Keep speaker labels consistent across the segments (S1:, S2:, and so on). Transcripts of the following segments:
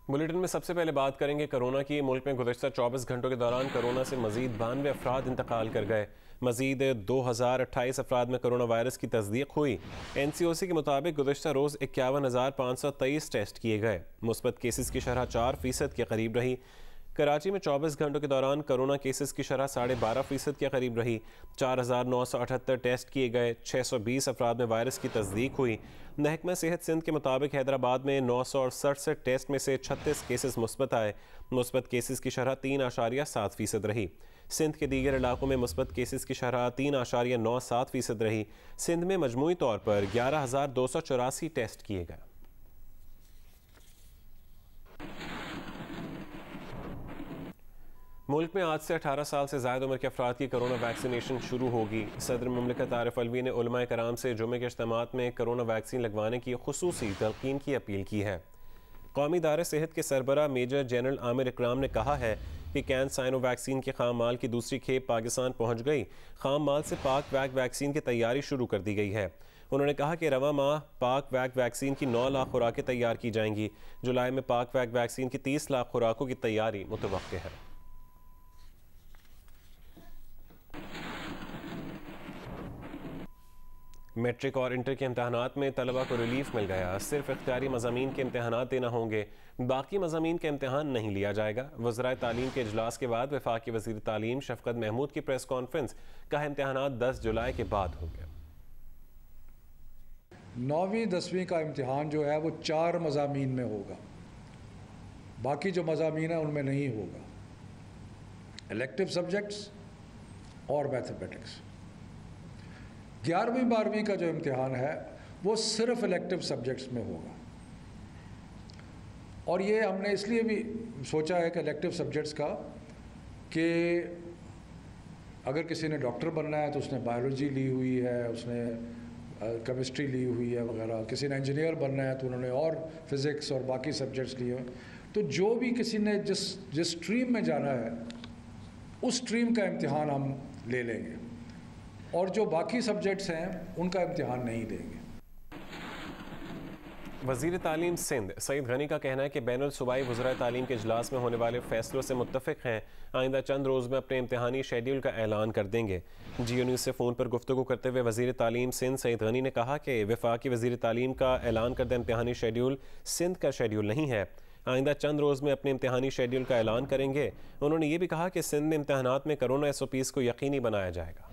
S1: Bulletin में सबसे पहले बात करेंगे कोरोना की। मुल्क में गुज़श्ता 24 घंटों के दौरान कोरोना से मजीद 92 अफराद इंतकाल कर गए। मजीद 2028 अफराद में कोरोना वायरस की तस्दीक हुई। NCOC के मुताबिक गुज़श्ता रोज़ 51,523 टेस्ट किए गए। मुस्बत केसेस की शरह 4% के करीब रही। कराची में 24 घंटों के दौरान कोरोना केसेस की शरह 12.5% के करीब रही। 4,978 टेस्ट किए गए। 620 अफराद में वायरस की तस्दीक हुई। महकमा सेहत सिंध के मुताबिक हैदराबाद में 967 टेस्ट में से 36 केसेस मुस्बत आए। मुस्बत केसेस की शरह 3.7% रही। सिंध के दीगर इलाकों में मुस्बत केसेस की शरह 3.97% रही। सिंध में मजमूई तौर पर 11,284 टेस्ट किए गए। मुल्क में आज से 18 साल से ज़ायद उम्र के अफराद की कोरोना वैक्सीनेशन शुरू होगी। सदर मुमलिकत आरिफ अलवी ने उलमाए कराम से जुमे के इज्तिमात में कोरोना वैक्सीन लगवाने की खुसूसी तलकीन की अपील की है। कौमी इदारे सेहत के सरबरा मेजर जनरल आमिर इकराम ने कहा है कि कैन साइनो वैक्सीन के खाम माल की दूसरी खेप पाकिस्तान पहुँच गई। खाम माल से पाक वैक वैक्सीन की तैयारी शुरू कर दी गई है। उन्होंने कहा कि रवा माह पाक वैक वैक्सीन की 9 लाख खुराकें तैयार की जाएंगी। जुलाई में पाक वैक वैक्सीन की 30 लाख खुराकों की तैयारी मुतवक्किल है। मैट्रिक और इंटर के इम्तहानात में तलबा को रिलीफ मिल गया। सिर्फ इख्तियारी मज़ामीन के इम्तहानात देना होंगे, बाकी मज़ामीन का इम्तहान नहीं लिया जाएगा। वज़राए तालीम के इजलास के बाद वफाकी वज़ीर तालीम शफ़क़त महमूद की प्रेस कॉन्फ्रेंस। कहा इम्तहानात 10 जुलाई के बाद होंगे।
S2: 9वीं 10वीं का इम्तहान जो है वो 4 मज़ामीन में होगा, बाकी जो मज़ामीन है उनमें नहीं होगा। इलेक्टिव सब्जेक्ट्स और मैथमेटिक्स। 11वीं 12वीं का जो इम्तिहान है वो सिर्फ इलेक्टिव सब्जेक्ट्स में होगा। और ये हमने इसलिए भी सोचा है कि इलेक्टिव सब्जेक्ट्स का कि अगर किसी ने डॉक्टर बनना है तो उसने बायोलॉजी ली हुई है, उसने केमिस्ट्री ली हुई है वगैरह। किसी ने इंजीनियर बनना है तो उन्होंने और फिज़िक्स और बाकी सब्जेक्ट्स लिए हैं। तो जो भी किसी ने जिस स्ट्रीम में जाना है उस स्ट्रीम का इम्तिहान हम ले लेंगे, और जो बाकी सब्जेक्ट्स हैं उनका इम्तिहान नहीं देंगे।
S1: वज़ीर तालीम सिंध सईद गनी का कहना है कि बैनुल सूबाई वज़राए तालीम के इजलास में होने वाले फैसलों से मुत्तफ़िक़ हैं। आइंदा चंद रोज़ में अपने इम्तिहानी शेड्यूल का ऐलान कर देंगे। GO न्यूज़ से फ़ोन पर गुफ्तगू करते हुए वज़ीर तालीम सिंध सईद गनी ने कहा कि वफाकी वज़ीर तालीम का ऐलान करदा इम्तिहानी शेड्यूल सिंध का शेड्यूल नहीं है। आइंदा चंद रोज़ में अपने इम्तिहानी शेड्यूल का ऐलान करेंगे। उन्होंने ये भी कहा कि सिंध में इम्तिहानात में कोरोना SOPs को यकीनी बनाया जाएगा।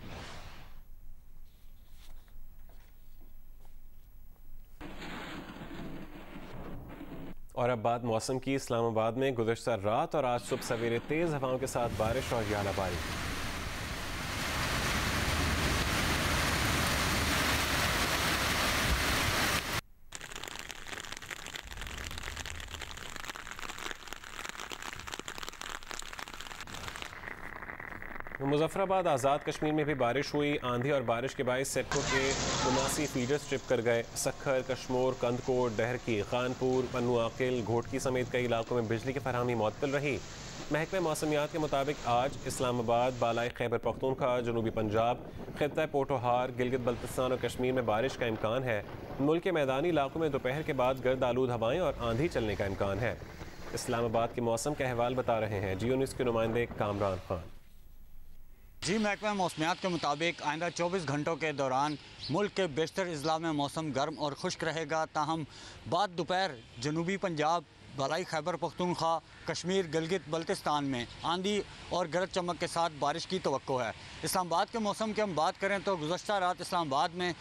S1: और अब बात मौसम की। इस्लामाबाद में गुज़श्ता रात और आज सुबह सवेरे तेज़ हवाओं के साथ बारिश और यालाबारी। मुजफ्फराबाद आज़ाद कश्मीर में भी बारिश हुई। आंधी और बारिश के बायस सेक्टरों के 79 फीडर्स ट्रिप कर गए। सखर, कश्मोर, कंदकोट, डहरकी, खानपुर, पन्नू आकिल, घोटकी समेत कई इलाकों में बिजली की फराहमी मुअत्तल रही। महकमा मौसमियात के मुताबिक आज इस्लामाबाद, बालाई खैबर पख्तूनख्वा, जनूबी पंजाब, खित्ता पोठोहार, गिलगित बल्तिस्तान और कश्मीर में बारिश का इम्कान है। मुल्क के मैदानी इलाकों में दोपहर के बाद गर्द आलूद हवाएं और आंधी चलने का इम्कान है। इस्लामाबाद के मौसम का अहवाल बता रहे हैं GO न्यूज़ के नुमाइंदे कामरान खान।
S3: जी, महकमा मौसमियात के मुताबिक आइंदा 24 घंटों के दौरान मुल्क के बेशतर अजला में मौसम गर्म और खुश्क रहेगा। ताहम बाद दोपहर जनूबी पंजाब, बालाई खैबर पख्तूनख्वा, कश्मीर, गिलगित बल्तिस्तान में आंधी और गरज चमक के साथ बारिश की तवक्को है। इस्लामाबाद के मौसम की हम बात करें तो गुज़श्ता रात इस्लामाबाद में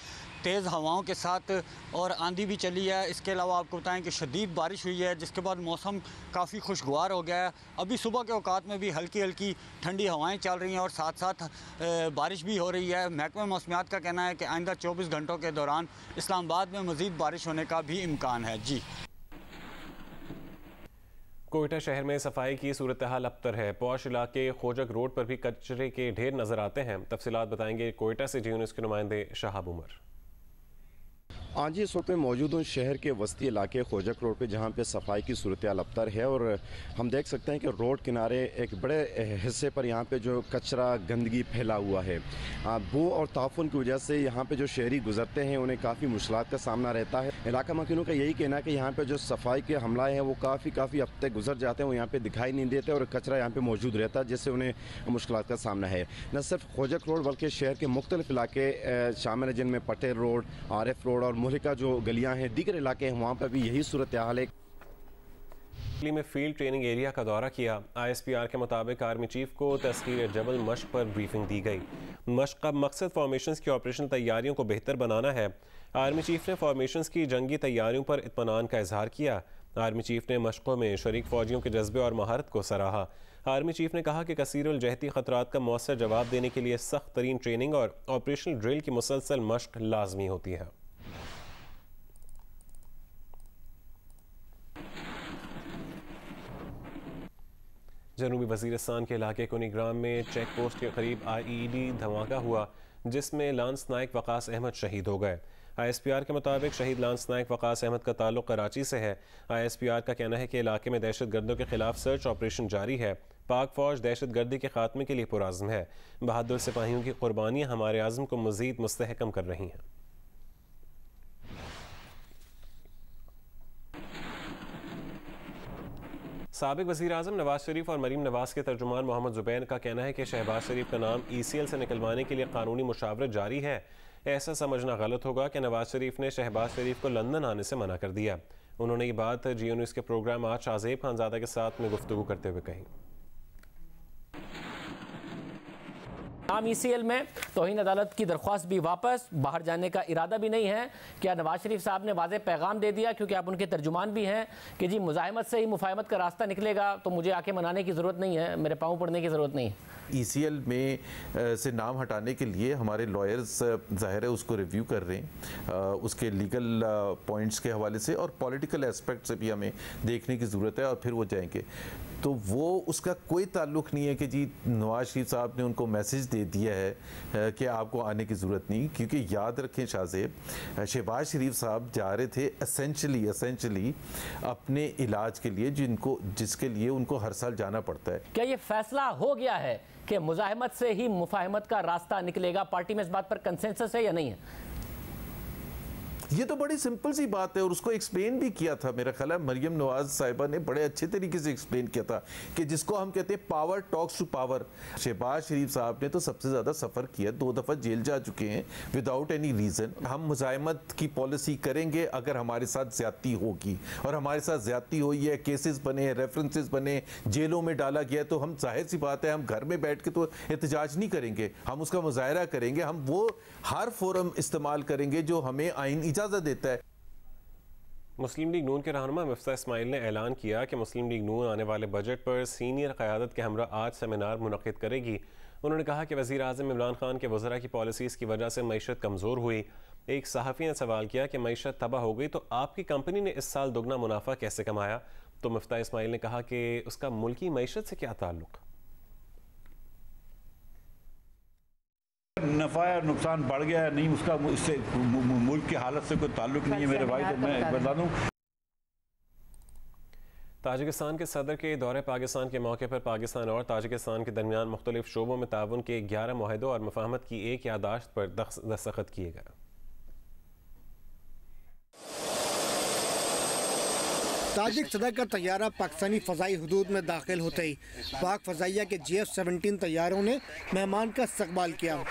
S3: तेज़ हवाओं के साथ और आंधी भी चली है। इसके अलावा आपको बताएं कि शदीद बारिश हुई है, जिसके बाद मौसम काफ़ी खुशगवार हो गया है। अभी सुबह के औकात में भी हल्की हल्की ठंडी हवाएं चल रही हैं और साथ साथ बारिश भी हो रही है। महकमा मौसमियात का कहना है कि आइंदा 24 घंटों के दौरान इस्लामाबाद में मज़ीद बारिश होने का भी इम्कान है। जी,
S1: कोयटा शहर में सफाई की सूरत हाल अबतर है। पौश इलाके खोजक रोड पर भी कचरे के ढेर नजर आते हैं। तफसीलात बताएंगे कोयटा से GO न्यूज़ के नुमाइंदे शहाब उमर।
S4: आज इस वक्त में मौजूद हूँ शहर के वस्ती इलाके खोजक रोड पे, जहाँ पे सफाई की सूरत अबतर है और हम देख सकते हैं कि रोड किनारे एक बड़े हिस्से पर यहाँ पे जो कचरा गंदगी फैला हुआ है। बू और ताफुन की वजह से यहाँ पे जो शहरी गुजरते हैं उन्हें काफ़ी मुश्किलात का सामना रहता है। इलाका मकीनों का यही कहना है कि यहाँ पे जो सफाई के हमलाए हैं वो काफ़ी हफ्ते गुजर जाते हैं, वो यहाँ पे दिखाई नहीं देते और कचरा यहाँ पे मौजूद रहता है, जिससे उन्हें मुश्किलात का सामना है। न सिर्फ खोजक रोड बल्कि शहर के मुख्तलिफ इलाके शामिल हैं, जिनमें पटेल रोड, आरिफ रोड और मुहलिका जो गलियां हैं, दीगर इलाके हैं, वहाँ पर भी यही सूरत हाल है।
S1: में फील्ड ट्रेनिंग एरिया का दौरा किया। ISPR के मुताबिक आर्मी चीफ को तस्कीर जबल मश्क पर ब्रीफिंग दी गई। मश्क का मकसद फॉर्मेशंस की ऑपरेशन तैयारियों को बेहतर बनाना है। आर्मी चीफ ने फॉर्मेशंस की जंगी तैयारियों पर इत्मीनान का इजहार किया। आर्मी चीफ ने मशकों में शरीक फौजियों के जज्बे और महारत को सराहा। आर्मी चीफ ने कहा कि कसीरुल जहती खतरात का मौसर जवाब देने के लिए सख्त तरीन ट्रेनिंग और ऑपरेशनल ड्रिल की मुसलसल मश्क लाजमी होती है। जनूबी वजीरिस्तान के इलाके कुनीग्राम में चेक पोस्ट के करीब IED धमाका हुआ, जिसमें लांस नायक वकास अहमद शहीद हो गए। ISPR के मुताबिक शहीद लांस नायक वकास अहमद का ताल्लुक कराची से है। ISPR का कहना है कि इलाके में दहशत गर्दों के खिलाफ सर्च ऑपरेशन जारी है। पाक फौज दहशत गर्दी के खात्मे के लिए पुरअज़्म है। बहादुर सिपाहियों की कुर्बानियाँ हमारे आज़म को मज़ीद मुस्तहकम कर रही हैं। साबिक वज़ीर आज़म नवाज शरीफ और मरीम नवाज के तर्जुमान मोहम्मद ज़ुबैर का कहना है कि शहबाज शरीफ का नाम ECL से निकलवाने के लिए कानूनी मुशावरत जारी है। ऐसा समझना गलत होगा कि नवाज शरीफ ने शहबाज शरीफ को लंदन आने से मना कर दिया। उन्होंने ये बात GO न्यूज़ के प्रोग्राम आज शाहज़ेब खानज़ादा के साथ में गुफ्तगू करते हुए कही।
S5: नाम ECL में तौहीन अदालत की दरख्वास्त भी वापस, बाहर जाने का इरादा भी नहीं है। क्या नवाज शरीफ साहब ने वाज़ेह पैगाम दे दिया, क्योंकि आप उनके तर्जुमान भी हैं, कि जी मुज़ाहिमत से ही मुफाहमत का रास्ता निकलेगा, तो मुझे आके मनाने की ज़रूरत नहीं है, मेरे पाँव पड़ने की ज़रूरत नहीं है।
S6: ECL में से नाम हटाने के लिए हमारे लॉयर्स ज़ाहिर है उसको रिव्यू कर रहे हैं, उसके लीगल पॉइंट्स के हवाले से और पॉलिटिकल एस्पेक्ट से भी हमें देखने की ज़रूरत है, और फिर वो जाएंगे। तो वो उसका कोई ताल्लुक़ नहीं है कि जी नवाज शरीफ साहब ने उनको मैसेज दे दिया है कि आपको आने की ज़रूरत नहीं, क्योंकि याद रखें शाहज़ेब, शहबाज शरीफ साहब जा रहे थे एसेंशली अपने इलाज के लिए, जिसके लिए उनको हर साल जाना पड़ता है।
S5: क्या ये फैसला हो गया है कि मुज़ाहिमत से ही मुफाहमत का रास्ता निकलेगा? पार्टी में इस बात पर कंसेंसस है या नहीं है?
S6: ये तो बड़ी सिंपल सी बात है, और उसको एक्सप्लेन भी किया था, मेरा ख्याल है मरियम नवाज साहिबा ने बड़े अच्छे तरीके से एक्सप्लेन किया था कि जिसको हम कहते हैं power talks to power. Shehbaz Sharif साहब ने तो सबसे ज़्यादा सफ़र किया, 2 दफ़ा जेल जा चुके हैं विदाउट एनी रीज़न। हम मुज़ाहिमत की पॉलिसी करेंगे अगर हमारे साथ ज़्यादती होगी, और हमारे साथ ज़्यादती हुई है, केसेस बने, रेफरेंसेस बने, जेलों में डाला गया, तो हम जाहिर सी बात है हम घर में बैठ के तो एहतजाज नहीं करेंगे, हम उसका मुजाहरा करेंगे, हम वो हर फोरम इस्तेमाल करेंगे जो हमें आइन इजाज़त देता है।
S1: मुस्लिम लीग नून के रहनुमा मिफ्ता इस्माइल ने ऐलान किया कि मुस्लिम लीग नून आने वाले बजट पर सीनियर क़यादत के हमरा आज सेमिनार मुनक़िद करेगी। उन्होंने कहा कि वज़ीर आज़म इमरान खान के वज़रा की पॉलिसीज़ की वजह से मईशत कमज़ोर हुई। एक सहाफ़ी ने सवाल किया कि मईशत तबाह हो गई तो आपकी कंपनी ने इस साल दुगना मुनाफा कैसे कमाया? तो मिफ्ता इस्माइल ने कहा कि उसका मुल्की मईशत से क्या ताल्लुक़।
S7: नफ़ा या नुकसान बढ़ गया है नहीं, उसका इससे मुल्क की हालत से कोई ताल्लुक नहीं है मेरे भाई। तो मैं बता दूं,
S1: ताजिकिस्तान के सदर के दौरे पाकिस्तान के मौके पर पाकिस्तान और ताजिकिस्तान के दरमियान मुख्तलिफ शोबों में ताउन के 11 मुआहदों और मफाहमत की एक यादाश्त पर दस्तखत किए गए।
S8: ताजिक सदर का तैयारा पाकिस्तानी फ़ज़ाई हदूद में दाखिल होते ही पाक फ़ज़ाइया के GF-17 तैयारों ने मेहमान का इस्तकबाल किया।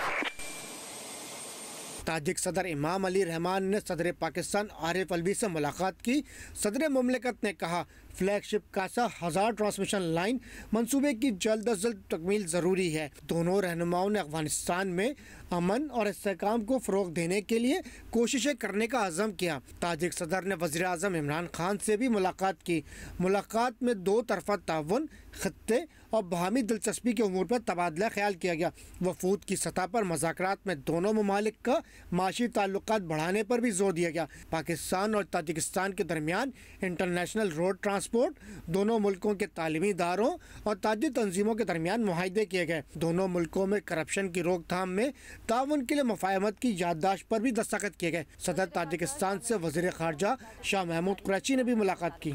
S8: ताजिक सदर इमाम अली रहमान ने सदर पाकिस्तान आरिफ अलवी से मुलाकात की। सदर मुमलिकत ने कहा फ्लैगशिप कासा 1000 ट्रांसमिशन लाइन मंसूबे की जल्द अज जल्द तकमील ज़रूरी है। दोनों रहनुमाओं ने अफगानिस्तान में अमन और इस्तेहकाम को फ़रोग देने के लिए कोशिशें करने का अज़म किया। ताजिक सदर ने वज़ीर आज़म इमरान खान से भी मुलाकात की। मुलाकात में 2 तरफ़ा ताउन, खत्ते और बाहमी दिलचस्पी के उमूर पर तबादला ख्याल किया गया। वफूद की सतह पर मुज़ाकरात में दोनों ममालिक का माशी ताल्लुकात बढ़ाने पर भी जोर दिया गया। पाकिस्तान और ताजिकिस्तान के दरमियान इंटरनेशनल रोड ट्रांसपोर्ट, दोनों मुल्कों के तालीमी इदारों और ताजी तंजीमों के दरमियान मुआहदे किए गए। दोनों मुल्कों में करप्शन की रोकथाम में ताउन के लिए मुफाहमत की याददाश्त पर भी दस्तखत किए गए। सदर ताजिकिस्तान से वज़ीर ख़ारजा शाह महमूद कुरैशी ने भी मुलाकात की।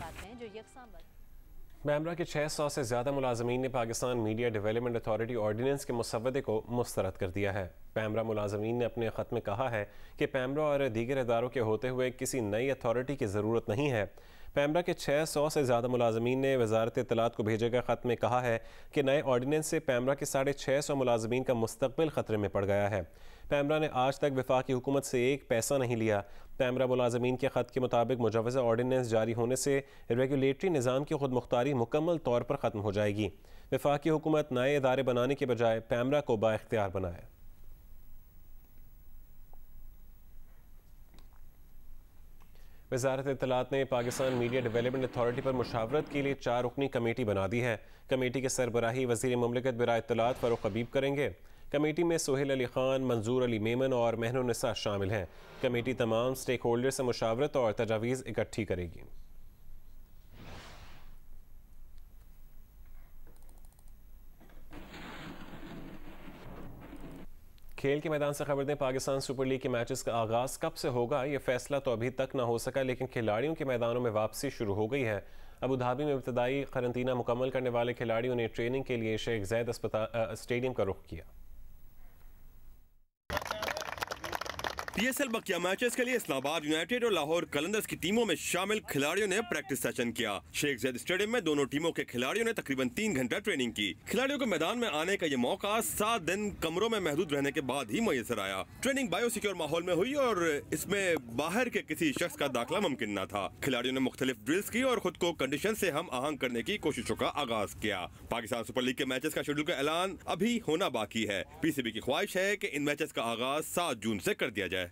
S1: पैमरा के 600 से ज़्यादा मुलाजमीन ने Pakistan media development authority ordinance के मुसव्वदे को मुस्तरद कर दिया है। पैमरा मुलाजमीन ने अपने ख़त में कहा है कि पैमरा और दीगर इदारों के होते हुए किसी नई अथॉरिटी की ज़रूरत नहीं है। पैमरा के 600 से ज़्यादा मुलाजमीन ने वजारत इत्तलात को भेजे गए ख़त में कहा है कि नए ऑर्डिनेंस से पैमरा के 650 मुलाजमीन का मुस्तकबिल ख़तरे में पड़ गया है। पैमरा ने आज तक वफाकी हुकूमत से एक पैसा नहीं लिया। पैमरा मुलाजमीन के ख़त के मुताबिक मुजवज़ा ऑर्डिनेंस जारी होने से रेगुलेटरी निज़ाम की खुद मुख्तारी मुकम्मल तौर पर ख़त्म हो जाएगी। वफाकी हुकूमत नए इदारे बनाने के बजाय पैमरा को बाइख्तियार बनाए। वज़ारत इत्तलात ने पाकिस्तान मीडिया डेवलपमेंट अथॉरिटी पर मुशावरत के लिए 4 रुकनी कमेटी बना दी है। कमेटी के सरबराही वज़ीर मुमलिकत बराए इत्तलात फ़ारूक हबीब करेंगे। कमेटी में सोहेल अली ख़ान, मंजूर अली मेमन और महनुन्निसा शामिल हैं। कमेटी तमाम स्टेक होल्डर से मुशावरत और तजावीज़ इकट्ठी करेगी। खेल के मैदान से खबर दें, पाकिस्तान सुपर लीग के मैचेस का आगाज़ कब से होगा ये फैसला तो अभी तक ना हो सका, लेकिन खिलाड़ियों के मैदानों में वापसी शुरू हो गई है। अबू धाबी में इब्तदाई करंतना मुकम्मल करने वाले खिलाड़ियों ने ट्रेनिंग के लिए शेख ज़ैद स्टेडियम का रुख किया।
S9: PSL बकिया मैचेस के लिए इस्लामाबाद यूनाइटेड और लाहौर कलंदर्स की टीमों में शामिल खिलाड़ियों ने प्रैक्टिस सेशन किया। शेख ज़ैद स्टेडियम में दोनों टीमों के खिलाड़ियों ने तकरीबन 3 घंटा ट्रेनिंग की। खिलाड़ियों को मैदान में आने का ये मौका 7 दिन कमरों में महदूद रहने के बाद ही मुयसर आया। ट्रेनिंग बायोसिक्योर माहौल में हुई और इसमें बाहर के किसी शख्स का दाखिला मुमकिन न था। खिलाड़ियों ने मुख्तलिफ ड्रिल्स की और खुद को कंडीशन से हम आहंग करने की कोशिशों का आगाज किया। पाकिस्तान सुपर लीग के मैचेस का शेड्यूल का ऐलान अभी होना बाकी है। PCB की ख्वाहिश है कि इन मैचेस का आगाज 7 जून से कर दिया जाए।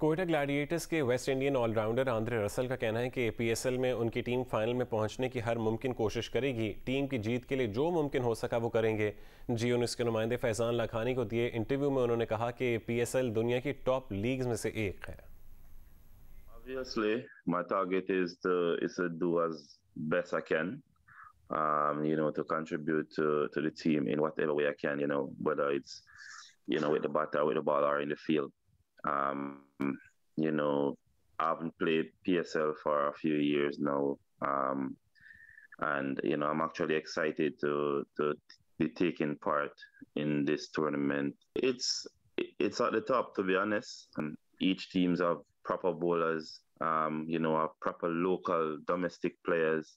S1: कोयटा ग्लैडिएटर्स के West Indian allrounder Andre Russell का कहना है कि PSL में उनकी टीम फाइनल में पहुंचने की हर मुमकिन कोशिश करेगी। टीम की जीत के लिए जो मुमकिन हो सका वो करेंगे। जियो न्यूज़ के नुमाइंदे फैजान लाखानी को दिए इंटरव्यू में उन्होंने कहा कि PSL दुनिया की टॉप लीग्स में से एक है।
S10: Obviously, my target is to do as best I can, to contribute to the team in whatever way I can, whether it's, with the bat or with the ball or in the field. I haven't played PSL for a few years now, and I'm actually excited to be taking part in this tournament. It's at the top, to be honest. And each teams have proper bowlers, have proper local domestic players.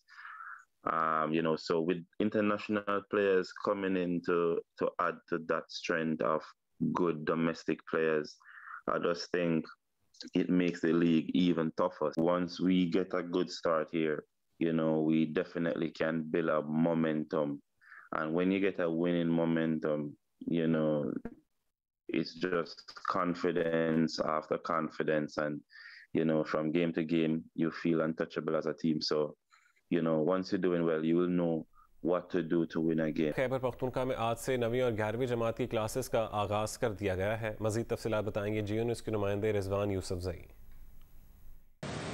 S10: So with international players coming in to add to that strength of good domestic players, I just think it makes the league even tougher. Once we get a good start here, we definitely can build up momentum. And when you get a winning momentum, it's just confidence after confidence. And, from game to game, you feel untouchable as a team. So, once you're doing well, you will know what to do to win a game.
S1: Khyber Pakhtunkhwa में आज से 9वीं और 11वीं जमात की classes का आगाज़ कर दिया गया है। मज़ीद तफसीलात बताएंगे जियो न्यूज़ के नुमाइंदे रिजवान यूसुफजई।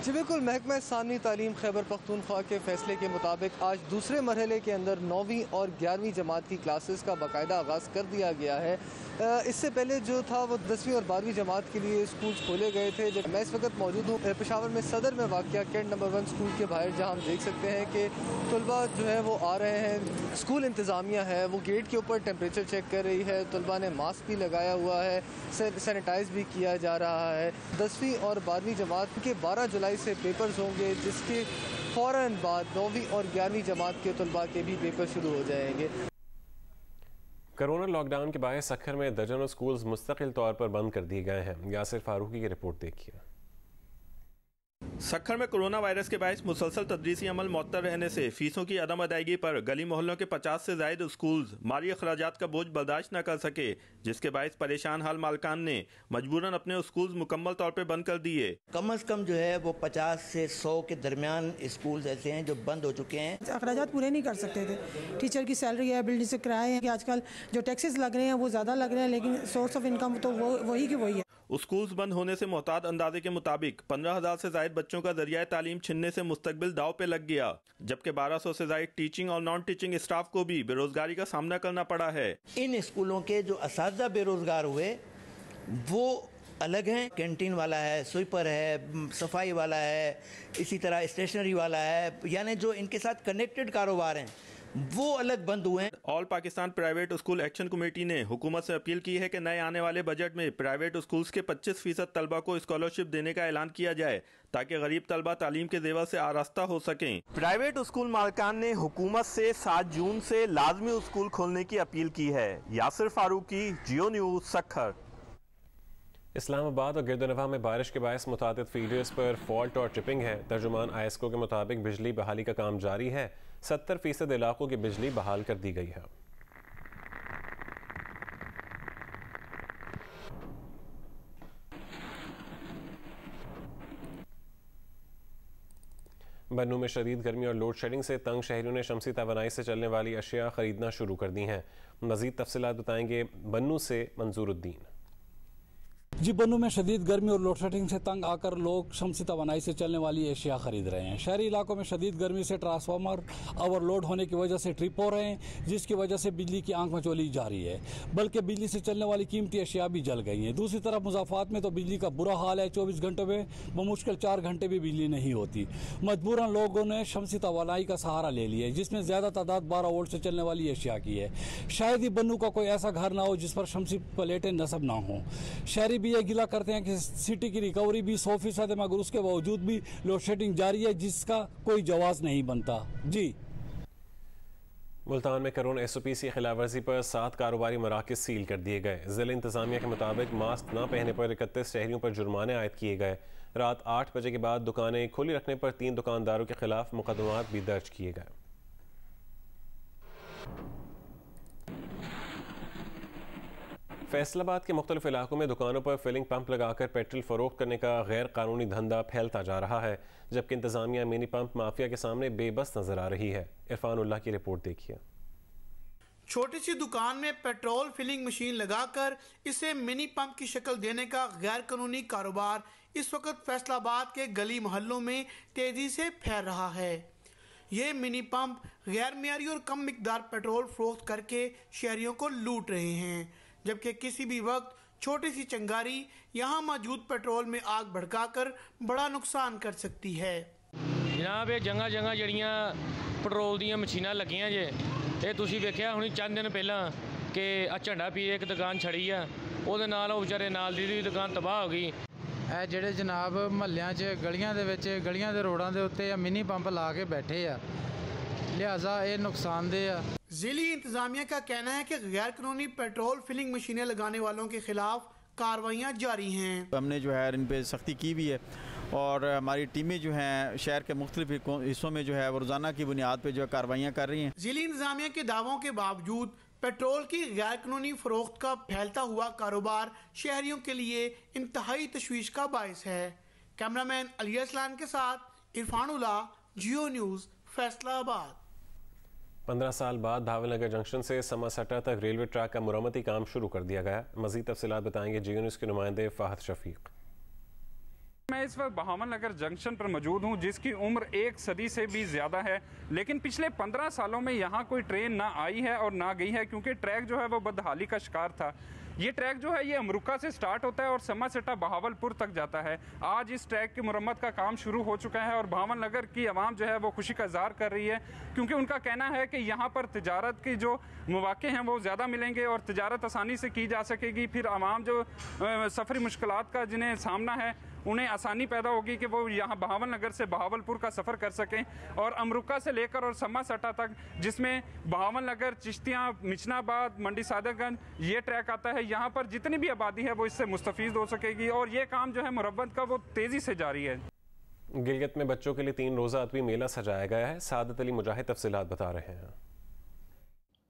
S11: जी बिल्कुल, महकमा सानवी तालीम खैबर पख्तूनख्वा के फैसले के मुताबिक आज दूसरे मरहले के अंदर 9वीं और 11वीं जमात की क्लासेस का बाकायदा आगाज़ कर दिया गया है। इससे पहले जो था वो 10वीं और 12वीं जमात के लिए स्कूल खोले गए थे। जब मैं इस वक्त मौजूद हूँ पेशावर में सदर में वाक़या कैंट नंबर 1 स्कूल के बाहर, जहाँ हम देख सकते हैं कि तलबा जो है वो आ रहे हैं। स्कूल इंतज़ामिया है वो गेट के ऊपर टेम्परेचर चेक कर रही है। तलबा ने मास्क भी लगाया हुआ है, सैनिटाइज भी किया जा रहा है। 10वीं और 12वीं जमात के 12 जुलाई से पेपर्स होंगे, जिसके फ़ौरन बाद 9वीं और 11वीं जमात के तलबा के भी पेपर शुरू हो जाएंगे।
S1: कोरोना लॉकडाउन के बायस सखर में दर्जनों स्कूल्स मुस्तकिल तौर पर बंद कर दिए गए हैं। यासिर फारूकी की रिपोर्ट देखिए।
S12: सखर में कोरोना वायरस के बायस मुसलसल तदरीसी अमल मुअत्तल रहने से फीसों की अदम अदायगी पर गली मोहल्लों के 50 से ज़ायद स्कूल्स माली अखराजात का बोझ बर्दाश्त न कर सके, जिसके बायस परेशान हाल मालकान ने मजबूरन अपने स्कूल्स मुकम्मल तौर पर बंद कर दिए।
S13: कम अज़ कम जो है वो 50 से 100 के दरमियान स्कूल्स ऐसे हैं जो बंद हो चुके हैं।
S14: अखराजात पूरे नहीं कर सकते थे। टीचर की सैलरी है, बिल्डिंग से किराए हैं कि आजकल जो टैक्सेस लग रहे हैं वो ज़्यादा लग रहे हैं, लेकिन सोर्स ऑफ इनकम तो वही की वही है।
S12: स्कूल्स बंद होने से मोहतात अंदाजे के मुताबिक 15,000 से ज्यादा बच्चों का जरिया तालीम छिनने से मुस्तकबिल दाव पे लग गया, जबकि 1200 से ज्यादा टीचिंग और नॉन टीचिंग स्टाफ को भी बेरोजगारी का सामना करना पड़ा है।
S13: इन स्कूलों के जो असातिज़ा बेरोजगार हुए वो अलग हैं। कैंटीन वाला है, स्वीपर है, सफाई वाला है, इसी तरह स्टेशनरी वाला है, यानी जो इनके साथ कनेक्टेड कारोबार हैं वो अलग बंद हुए हैं।
S12: All Pakistan private school action committee ने हुकूमत से अपील की है कि नए आने वाले बजट में प्राइवेट स्कूल्स के 25% तलबा को स्कॉलरशिप देने का ऐलान किया जाए ताकि गरीब तलबा तालीम के जेवर से आरास्ता हो सकें। प्राइवेट स्कूल मालिकान ने हुकूमत से 7 जून से लाजमी स्कूल खोलने की अपील की है। यासिर फारूकी, जियो न्यूज़, सखर।
S1: इस्लामाबाद और गिरदनवा में बारिश के बायस मुतादिद फीडर्स पर फॉल्ट और ट्रिपिंग है। तर्जुमान आईएसको के मुताबिक बिजली बहाली का काम जारी है। 70% इलाकों की बिजली बहाल कर दी गई है। बन्नू में शदीद गर्मी और लोड शेडिंग से तंग शहरियों ने शमसी तवानाई से चलने वाली अशिया खरीदना शुरू कर दी हैं। मजीद तफसीलात बताएंगे बन्नू से मंजूरुद्दीन।
S15: जी, बन्नू में शदीद गर्मी और लोड शेडिंग से तंग आकर लोग शमसी तवानाई से चलने वाली एशिया खरीद रहे हैं। शहरी इलाकों में शदीद गर्मी से ट्रांसफार्मर ओवरलोड होने की वजह से ट्रिप हो रहे हैं, जिसकी वजह से बिजली की आंख मचोली जारी है, बल्कि बिजली से चलने वाली कीमती अशिया भी जल गई हैं। दूसरी तरफ मुजाफात में तो बिजली का बुरा हाल है। 24 घंटों में बमुश्किल 4 घंटे भी बिजली नहीं होती। मजबूरन लोगों ने शमसी तवानाई का सहारा ले लिया है, जिसमें ज़्यादा तादाद 12 वोल्ट से चलने वाली एशिया की है। शायद ही बन्नू का कोई ऐसा घर ना हो जिस पर शमसी प्लेटें नस्ब ना हों। शहरी भी ये गिला करते हैं कि सिटी की रिकवरी भी 100% है, मगर उसके बावजूद भी लोड शेडिंग जारी है, जिसका कोई जवाब नहीं बनता। जी,
S1: मुल्तान में कोरोना SOPs की खिलाफवर्जी पर 7 कारोबारी मराकज़ सील कर दिए गए। ज़िला इंतजामिया के मुताबिक मास्क न पहनने पर 31 शहरियों पर जुर्माने आयद किए गए। रात 8 बजे के बाद दुकानें खुली रखने पर 3 दुकानदारों के खिलाफ मुकदमात भी दर्ज किए गए। फैसलाबाद के मुख्तलिफ इलाकों में दुकानों पर फिलिंग पंप लगाकर पेट्रोल फरोख्त करने का गैर कानूनी धंधा फैलता जा रहा है, जबकि इंतजामिया मिनी पंप माफिया के सामने बेबस नजर आ रही है। इरफानुल्लाह की रिपोर्ट देखिए।
S16: छोटी सी दुकान में पेट्रोल फिलिंग मशीन लगाकर इसे मिनी पंप की शक्ल देने का गैर कानूनी कारोबार इस वक्त फैसलाबाद के गली मोहल्लों में तेजी से फैल रहा है। ये मिनी पंप गैर मियारी और कम मिकदार पेट्रोल फरोख्त करके शहरियों को लूट रहे हैं, जबकि किसी भी वक्त छोटी सी चिंगारी यहाँ मौजूद पेट्रोल में आग भड़काकर बड़ा नुकसान कर सकती है।
S17: जनाब ये जगह जगह जड़ियाँ पेट्रोल ਦੀਆਂ ਮਸ਼ੀਨਾਂ ਲੱਗੀਆਂ ਜੇ ਇਹ ਤੁਸੀਂ ਵੇਖਿਆ ਹੁਣੀ ਚੰਦ ਦਿਨ ਪਹਿਲਾਂ ਕਿ ਆ ਝੰਡਾ ਪੀ ਇੱਕ ਦੁਕਾਨ ਛੜੀ ਆ ਉਹਦੇ ਨਾਲ ਉਹ ਵਿਚਾਰੇ ਨਾਲ ਦੀ ਦੁਕਾਨ ਤਬਾਹ ਹੋ ਗਈ।
S18: ਇਹ ਜਿਹੜੇ ਜਨਾਬ ਮਹੱਲਿਆਂ 'ਚ ਗਲੀਆਂ ਦੇ ਵਿੱਚ ਗਲੀਆਂ ਦੇ ਰੋਡਾਂ ਦੇ ਉੱਤੇ ਆ ਮਿਨੀ ਪੰਪ ਲਾ ਕੇ ਬੈਠੇ ਆ, लिहाजा ये नुकसानदेह है।
S16: जिली इंतजामिया का कहना है कि गैर कानूनी पेट्रोल फिलिंग मशीनें लगाने वालों के खिलाफ कार्रवाइयाँ जारी हैं।
S19: हमने जो है इन पे सख्ती की भी है और हमारी टीमें जो हैं शहर के मुख्तलिफ हिस्सों में जो है वो रोज़ाना की बुनियाद पर जो है कार्रवाइयाँ कर रही हैं।
S16: जिली इंतजामिया के दावों के बावजूद पेट्रोल की गैर कानूनी फरोख्त का फैलता हुआ कारोबार शहरियों के लिए इंतहाई तशवीश का बायस है। कैमरामैन अली असलान के साथ इरफानुल्लाह, जियो न्यूज़, फैसलाबाद।
S1: 15 साल बाद धावलनगर जंक्शन से समासट्टा तक रेलवे ट्रैक का मुरम्मती काम शुरू कर दिया गया। मजीद तफसीलात बताएंगे जियो न्यूज़ के नुमाइंदे फाहद शफीक।
S20: मैं इस वक्त बहावन नगर जंक्शन पर मौजूद हूँ, जिसकी उम्र 1 सदी से भी ज़्यादा है, लेकिन पिछले 15 सालों में यहाँ कोई ट्रेन ना आई है और ना गई है, क्योंकि ट्रैक जो है वो बदहाली का शिकार था। ये ट्रैक जो है ये अमरुका से स्टार्ट होता है और समासट्टा बहावलपुर तक जाता है। आज इस ट्रैक की मुरम्मत का काम शुरू हो चुका है और बहावन नगर की आवाम जो है वो खुशी का इज़हार कर रही है, क्योंकि उनका कहना है कि यहाँ पर तिजारत की जो मौके हैं वो ज़्यादा मिलेंगे और तिजारत आसानी से की जा सकेगी। फिर आवाम जो सफरी मुश्किलात का जिन्हें सामना है उन्हें आसानी पैदा होगी कि वो यहाँ बहावन नगर से बहावलपुर का सफ़र कर सकें और अमरुका से लेकर और समासट्टा तक, जिसमें बहावन नगर, चिश्तियाँ, मिचनाबाद, मंडी सादतगंज ये ट्रैक आता है। यहाँ पर जितनी भी आबादी है वो इससे मुस्तफ़ीद हो सकेगी और ये काम जो है मुरम्मत का वो तेज़ी से जारी है।
S1: गिलगित में बच्चों के लिए 3 रोज़ा अदबी मेला सजाया गया है। सादत अली मुजाहिद तफसीलात बता रहे हैं।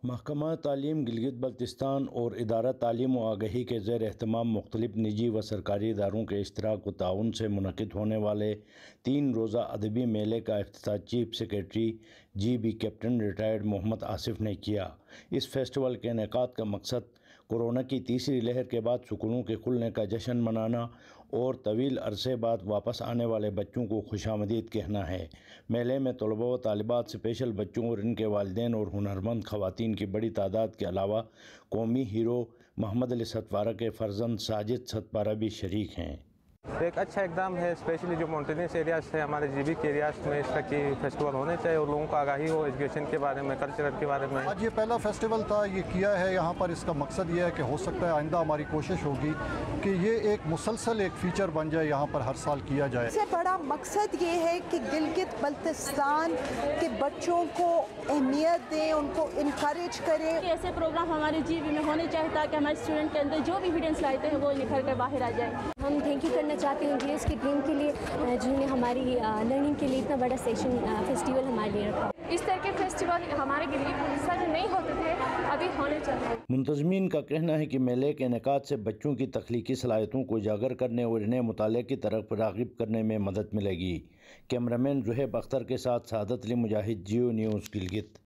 S21: महकमा तालीम गिलगित बल्तिस्तान और इदारा तालीम व आगही के ज़ेर एहतमाम मुख्तलिफ निजी व सरकारी इदारों के इश्तराक व ताउन से मुनक़िद होने वाले 3 रोज़ा अदबी मेले का इफ्तिताह chief secretary GB captain retired Mohammad Asif ने किया। इस फेस्टिवल के इनेकाद का मकसद कोरोना की तीसरी लहर के बाद स्कूलों के खुलने का जश्न मनाना और तवील अरसे बाद वापस आने वाले बच्चों को खुशामदीद कहना है। मेले में तलबा व तालिबात, स्पेशल बच्चों और इनके वालिदैन और हुनरमंद ख़वातीन की बड़ी तादाद के अलावा कौमी हीरो मोहम्मद अली सतपारा के फर्जंद साजिद सतपारा भी शरीक हैं।
S2: एक अच्छा इकदाम है, स्पेशली जो माउंटेनियस एरियाज है, हमारे जीबी के एरियाज में इस तरह की फेस्टिवल होने चाहिए और लोगों को आगाही हो एजुकेशन के बारे में, कल्चर के बारे में।
S22: आज ये पहला फेस्टिवल था, ये किया है यहाँ पर। इसका मकसद ये है कि हो सकता है आइंदा हमारी कोशिश होगी कि ये एक मुसलसल एक फीचर बन जाए, यहाँ पर हर साल किया जाए।
S23: सबसे बड़ा मकसद ये है कि गिलगित बल्तिस्तान के बच्चों को अहमियत दें, उनको इनकरेज करें।
S24: ऐसे प्रोग्राम हमारे जीबी में होने चाहिए ताकि हमारे स्टूडेंट के अंदर जो भी हिडन लाते हैं वो निखर कर बाहर आ जाए।
S25: हम थैंक यू करना चाहते हैं जीएस की टीम के लिए जिन्होंने हमारी लर्निंग के लिए इतना बड़ा सेशन फेस्टिवल हमारे लिए रखा।
S24: इस तरह के फेस्टिवल हमारे हिस्सा जो नहीं होते थे अभी होने चाहिए।
S21: मुंतज़मीन का कहना है कि मेले के इनेकाद से बच्चों की तख्लीकी सलाहियतों को उजागर करने और इन्हें मुताले की तरफ राग़िब करने में मदद मिलेगी। कैमरामैन ज़ुहैब अख्तर के साथ सादत अली मुजाहिद, जियो न्यूज़ गिलगित।